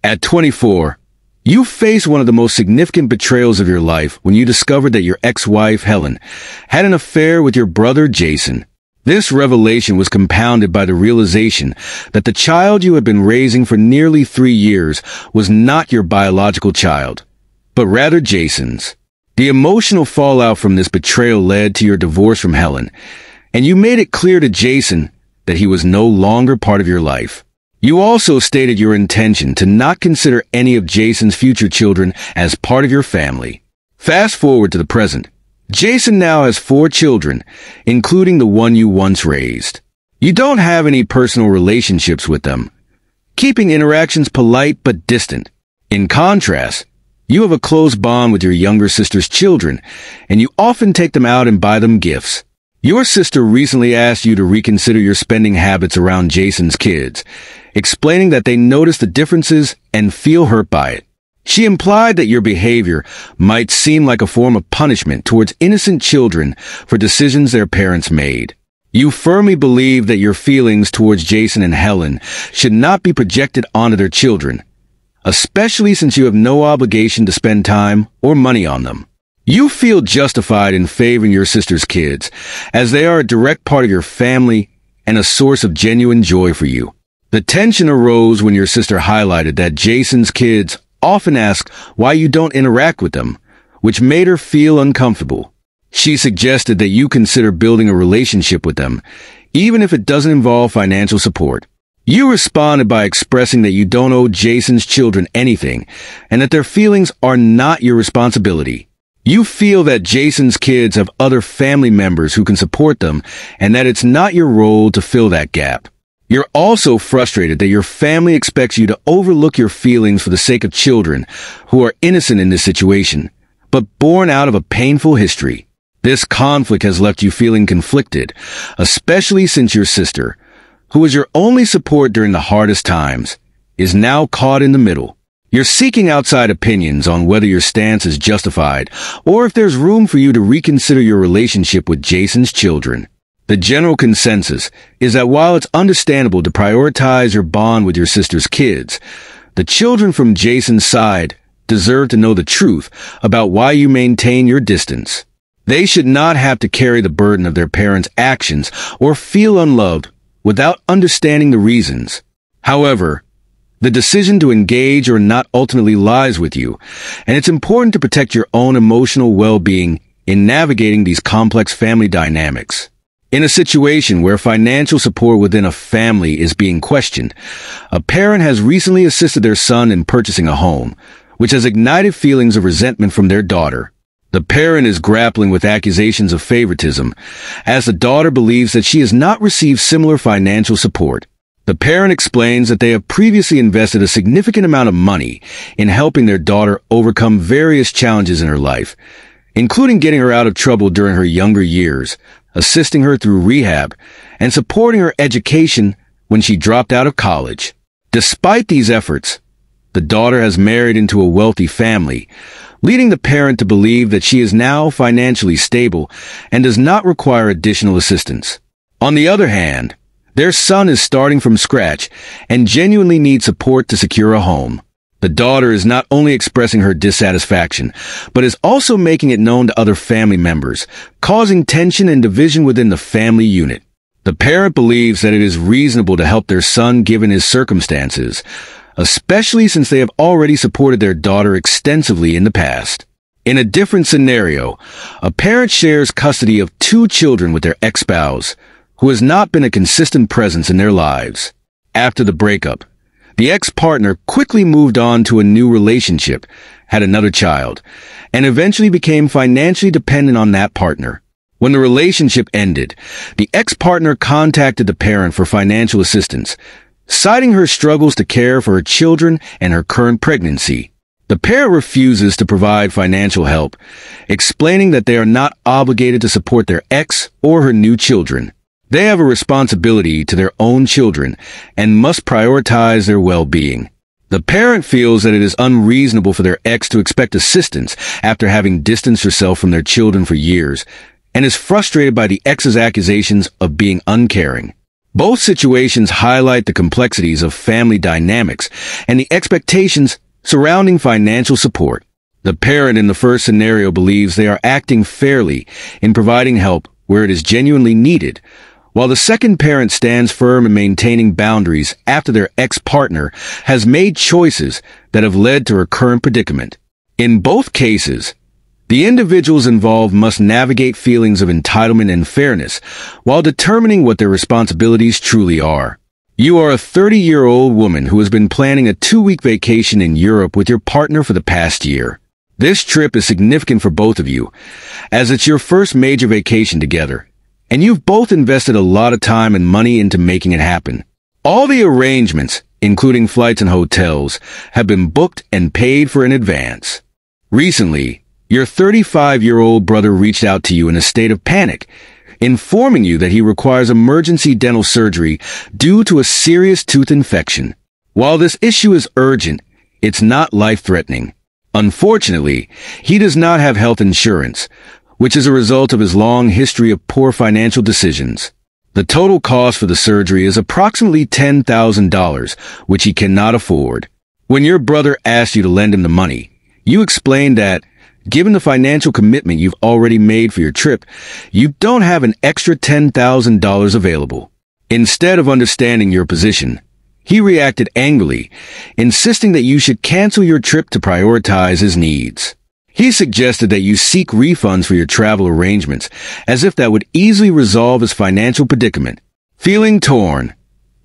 At 24, you face one of the most significant betrayals of your life when you discovered that your ex-wife, Helen, had an affair with your brother, Jason. This revelation was compounded by the realization that the child you had been raising for nearly 3 years was not your biological child, but rather Jason's. The emotional fallout from this betrayal led to your divorce from Helen, and you made it clear to Jason that he was no longer part of your life. You also stated your intention to not consider any of Jason's future children as part of your family. Fast forward to the present. Jason now has 4 children, including the one you once raised. You don't have any personal relationships with them, keeping interactions polite but distant. In contrast, you have a close bond with your younger sister's children, and you often take them out and buy them gifts. Your sister recently asked you to reconsider your spending habits around Jason's kids, explaining that they notice the differences and feel hurt by it. She implied that your behavior might seem like a form of punishment towards innocent children for decisions their parents made. You firmly believe that your feelings towards Jason and Helen should not be projected onto their children, especially since you have no obligation to spend time or money on them. You feel justified in favoring your sister's kids, as they are a direct part of your family and a source of genuine joy for you. The tension arose when your sister highlighted that Jason's kids often ask why you don't interact with them, which made her feel uncomfortable. She suggested that you consider building a relationship with them, even if it doesn't involve financial support. You responded by expressing that you don't owe Jason's children anything, and that their feelings are not your responsibility. You feel that Jason's kids have other family members who can support them, and that it's not your role to fill that gap. You're also frustrated that your family expects you to overlook your feelings for the sake of children who are innocent in this situation, but born out of a painful history. This conflict has left you feeling conflicted, especially since your sister, who was your only support during the hardest times, is now caught in the middle. You're seeking outside opinions on whether your stance is justified or if there's room for you to reconsider your relationship with Jason's children. The general consensus is that while it's understandable to prioritize your bond with your sister's kids, the children from Jason's side deserve to know the truth about why you maintain your distance. They should not have to carry the burden of their parents' actions or feel unloved without understanding the reasons. However, the decision to engage or not ultimately lies with you, and it's important to protect your own emotional well-being in navigating these complex family dynamics. In a situation where financial support within a family is being questioned, a parent has recently assisted their son in purchasing a home, which has ignited feelings of resentment from their daughter. The parent is grappling with accusations of favoritism, as the daughter believes that she has not received similar financial support. The parent explains that they have previously invested a significant amount of money in helping their daughter overcome various challenges in her life, including getting her out of trouble during her younger years, assisting her through rehab, and supporting her education when she dropped out of college. Despite these efforts, the daughter has married into a wealthy family, leading the parent to believe that she is now financially stable and does not require additional assistance. On the other hand, their son is starting from scratch and genuinely needs support to secure a home. The daughter is not only expressing her dissatisfaction, but is also making it known to other family members, causing tension and division within the family unit. The parent believes that it is reasonable to help their son given his circumstances, especially since they have already supported their daughter extensively in the past. In a different scenario, a parent shares custody of 2 children with their ex-spouse, who has not been a consistent presence in their lives. After the breakup, the ex-partner quickly moved on to a new relationship, had another child, and eventually became financially dependent on that partner. When the relationship ended, the ex-partner contacted the parent for financial assistance, citing her struggles to care for her children and her current pregnancy. The parent refuses to provide financial help, explaining that they are not obligated to support their ex or her new children. They have a responsibility to their own children and must prioritize their well-being. The parent feels that it is unreasonable for their ex to expect assistance after having distanced herself from their children for years, and is frustrated by the ex's accusations of being uncaring. Both situations highlight the complexities of family dynamics and the expectations surrounding financial support. The parent in the first scenario believes they are acting fairly in providing help where it is genuinely needed, while the second parent stands firm in maintaining boundaries after their ex-partner has made choices that have led to her current predicament. In both cases, the individuals involved must navigate feelings of entitlement and fairness while determining what their responsibilities truly are. You are a 30-year-old woman who has been planning a 2-week vacation in Europe with your partner for the past year. This trip is significant for both of you, as it's your first major vacation together, and you've both invested a lot of time and money into making it happen. All the arrangements, including flights and hotels, have been booked and paid for in advance. Recently, your 35-year-old brother reached out to you in a state of panic, informing you that he requires emergency dental surgery due to a serious tooth infection. While this issue is urgent, it's not life-threatening. Unfortunately, he does not have health insurance, which is a result of his long history of poor financial decisions. The total cost for the surgery is approximately $10,000, which he cannot afford. When your brother asked you to lend him the money, you explained that, given the financial commitment you've already made for your trip, you don't have an extra $10,000 available. Instead of understanding your position, he reacted angrily, insisting that you should cancel your trip to prioritize his needs. He suggested that you seek refunds for your travel arrangements, as if that would easily resolve his financial predicament. Feeling torn,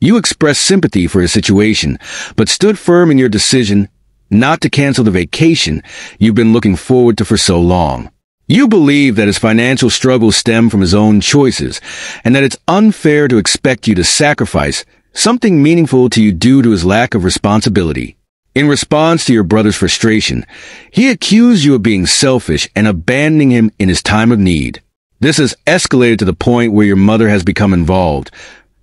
you expressed sympathy for his situation, but stood firm in your decision not to cancel the vacation you've been looking forward to for so long. You believe that his financial struggles stem from his own choices, and that it's unfair to expect you to sacrifice something meaningful to you due to his lack of responsibility. In response to your brother's frustration, he accused you of being selfish and abandoning him in his time of need. This has escalated to the point where your mother has become involved,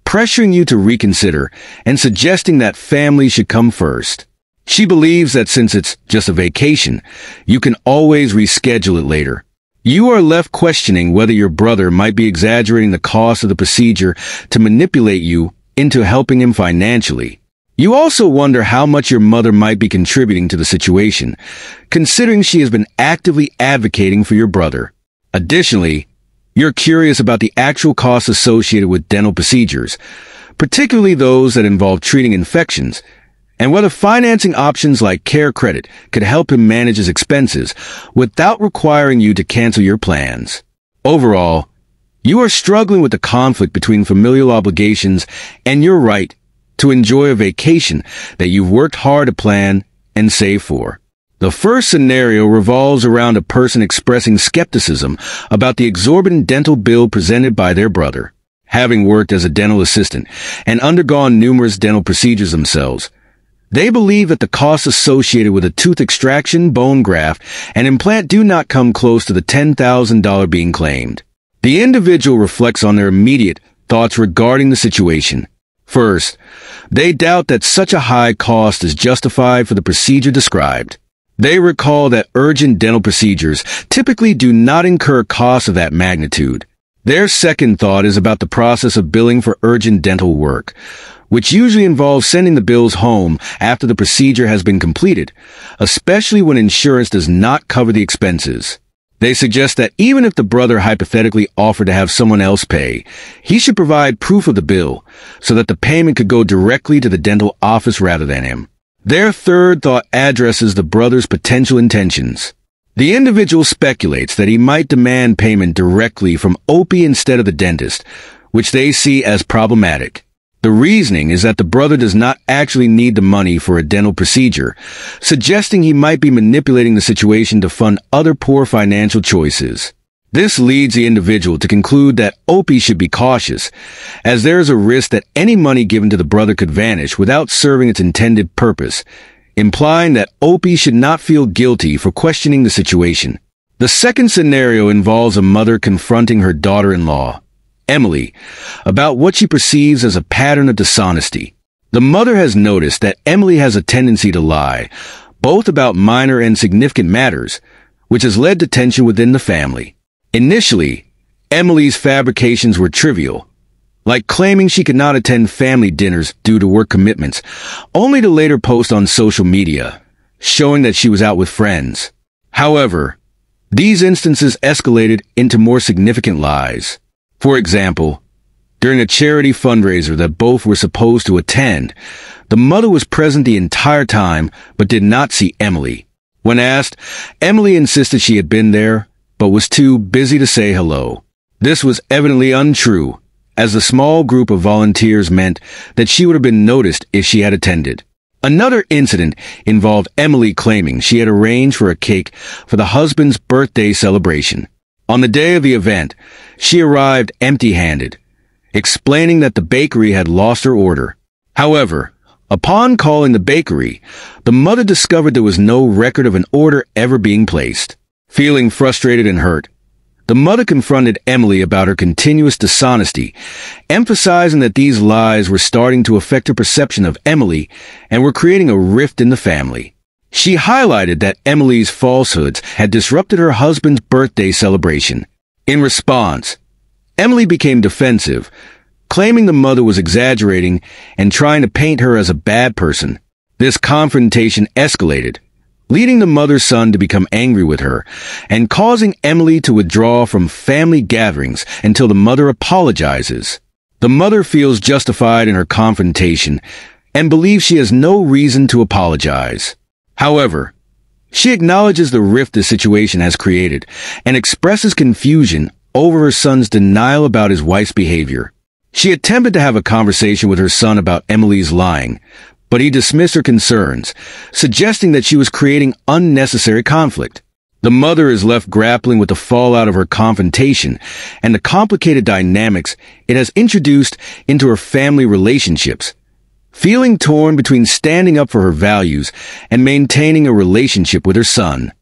pressuring you to reconsider and suggesting that family should come first. She believes that since it's just a vacation, you can always reschedule it later. You are left questioning whether your brother might be exaggerating the cost of the procedure to manipulate you into helping him financially. You also wonder how much your mother might be contributing to the situation, considering she has been actively advocating for your brother. Additionally, you're curious about the actual costs associated with dental procedures, particularly those that involve treating infections, and whether financing options like Care Credit could help him manage his expenses without requiring you to cancel your plans. Overall, you are struggling with the conflict between familial obligations and your right to enjoy a vacation that you've worked hard to plan and save for. The first scenario revolves around a person expressing skepticism about the exorbitant dental bill presented by their brother. Having worked as a dental assistant and undergone numerous dental procedures themselves, they believe that the costs associated with a tooth extraction, bone graft, and implant do not come close to the $10,000 being claimed. The individual reflects on their immediate thoughts regarding the situation. First, they doubt that such a high cost is justified for the procedure described. They recall that urgent dental procedures typically do not incur costs of that magnitude. Their second thought is about the process of billing for urgent dental work, which usually involves sending the bills home after the procedure has been completed, especially when insurance does not cover the expenses. They suggest that even if the brother hypothetically offered to have someone else pay, he should provide proof of the bill so that the payment could go directly to the dental office rather than him. Their third thought addresses the brother's potential intentions. The individual speculates that he might demand payment directly from Opie instead of the dentist, which they see as problematic. The reasoning is that the brother does not actually need the money for a dental procedure, suggesting he might be manipulating the situation to fund other poor financial choices. This leads the individual to conclude that Opie should be cautious, as there is a risk that any money given to the brother could vanish without serving its intended purpose, implying that Opie should not feel guilty for questioning the situation. The second scenario involves a mother confronting her daughter-in-law, Emily, about what she perceives as a pattern of dishonesty. The mother has noticed that Emily has a tendency to lie, both about minor and significant matters, which has led to tension within the family. Initially, Emily's fabrications were trivial, like claiming she could not attend family dinners due to work commitments, only to later post on social media, showing that she was out with friends. However, these instances escalated into more significant lies. For example, during a charity fundraiser that both were supposed to attend, the mother was present the entire time but did not see Emily. When asked, Emily insisted she had been there, but was too busy to say hello. This was evidently untrue, as the small group of volunteers meant that she would have been noticed if she had attended. Another incident involved Emily claiming she had arranged for a cake for the husband's birthday celebration. On the day of the event, she arrived empty-handed, explaining that the bakery had lost her order. However, upon calling the bakery, the mother discovered there was no record of an order ever being placed. Feeling frustrated and hurt, the mother confronted Emily about her continuous dishonesty, emphasizing that these lies were starting to affect her perception of Emily and were creating a rift in the family. She highlighted that Emily's falsehoods had disrupted her husband's birthday celebration. In response, Emily became defensive, claiming the mother was exaggerating and trying to paint her as a bad person. This confrontation escalated, leading the mother's son to become angry with her and causing Emily to withdraw from family gatherings until the mother apologizes. The mother feels justified in her confrontation and believes she has no reason to apologize. However, she acknowledges the rift the situation has created and expresses confusion over her son's denial about his wife's behavior. She attempted to have a conversation with her son about Emily's lying, but he dismissed her concerns, suggesting that she was creating unnecessary conflict. The mother is left grappling with the fallout of her confrontation and the complicated dynamics it has introduced into her family relationships, feeling torn between standing up for her values and maintaining a relationship with her son.